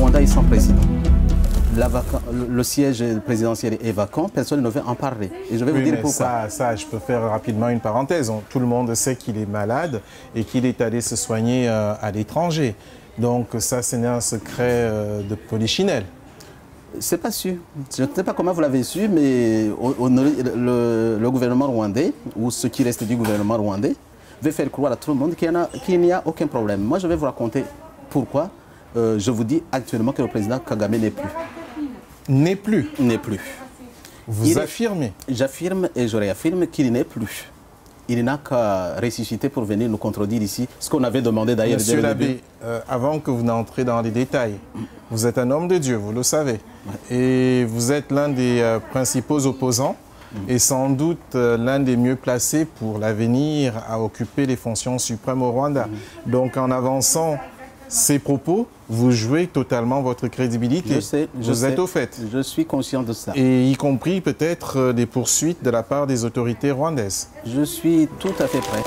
Rwanda est sans président. Le siège présidentiel est vacant, personne ne veut en parler. Et je vais vous dire pourquoi. Ça, je peux faire rapidement une parenthèse. Tout le monde sait qu'il est malade et qu'il est allé se soigner à l'étranger. Donc ça, ce n'est un secret de polichinelle. C'est pas sûr. Je ne sais pas comment vous l'avez su, mais le gouvernement rwandais, ou ce qui reste du gouvernement rwandais, veut faire croire à tout le monde qu'il n'y a aucun problème. Moi, je vais vous raconter pourquoi je vous dis actuellement que le président Kagame n'est plus. N'est plus? N'est plus. Vous affirmez? J'affirme et je réaffirme qu'il n'est plus. Il n'a qu'à ressusciter pour venir nous contredire ici, ce qu'on avait demandé d'ailleurs. Monsieur l'abbé, avant que vous n'entrez dans les détails, vous êtes un homme de Dieu, vous le savez. Ouais. Et vous êtes l'un des principaux opposants et sans doute l'un des mieux placés pour l'avenir à occuper les fonctions suprêmes au Rwanda. Donc en avançant ces propos, vous jouez totalement votre crédibilité. Je sais, vous êtes au fait. Je suis conscient de ça. Et y compris peut-être des poursuites de la part des autorités rwandaises. Je suis tout à fait prêt.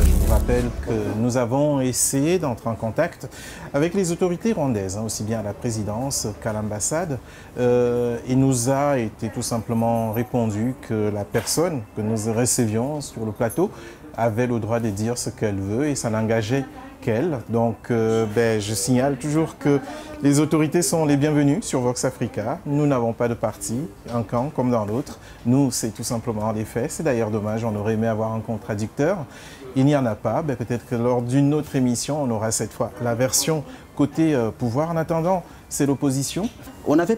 Je vous rappelle que nous avons essayé d'entrer en contact avec les autorités rwandaises, aussi bien à la présidence qu'à l'ambassade. Il nous a été tout simplement répondu que la personne que nous recevions sur le plateau avait le droit de dire ce qu'elle veut et ça n'engageait qu'elle. Donc je signale toujours que les autorités sont les bienvenues sur Vox Africa. Nous n'avons pas de parti, un camp comme dans l'autre. Nous, c'est tout simplement les faits. C'est d'ailleurs dommage, on aurait aimé avoir un contradicteur. Il n'y en a pas. Peut-être que lors d'une autre émission, on aura cette fois la version côté pouvoir. En attendant, c'est l'opposition. On avait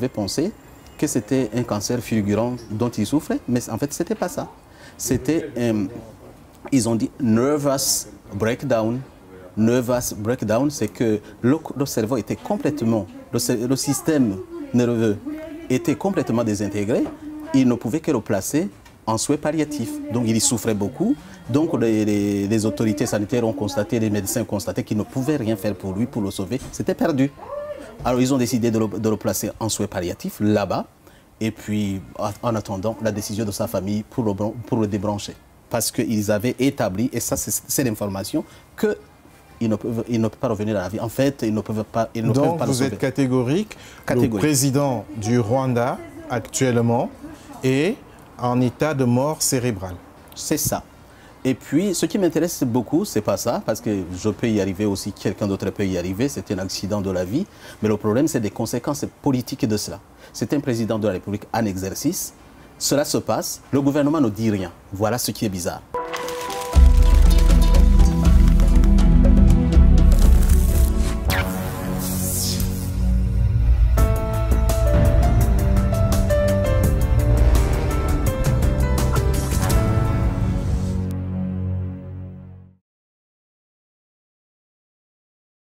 pensé que c'était un cancer fulgurant dont il souffrait, mais en fait, ce n'était pas ça. C'était... ils ont dit nervous breakdown. Nervous breakdown, c'est que le cerveau était complètement, le système nerveux était complètement désintégré. Il ne pouvait que le placer en soins palliatifs. Donc il y souffrait beaucoup. Donc les autorités sanitaires ont constaté, les médecins ont constaté qu'ils ne pouvaient rien faire pour lui, pour le sauver. C'était perdu. Alors ils ont décidé de le placer en soins palliatifs là-bas. Et puis en attendant la décision de sa famille pour le débrancher. Parce qu'ils avaient établi, et ça c'est l'information, qu'ils ne peuvent pas revenir à la vie. En fait, ils ne peuvent pas le sauver. Donc vous êtes catégorique. Le président du Rwanda actuellement est en état de mort cérébrale. C'est ça. Et puis, ce qui m'intéresse beaucoup, c'est pas ça, parce que je peux y arriver aussi, quelqu'un d'autre peut y arriver, c'est un accident de la vie. Mais le problème, c'est des conséquences politiques de cela. C'est un président de la République en exercice. Cela se passe, le gouvernement ne dit rien. Voilà ce qui est bizarre.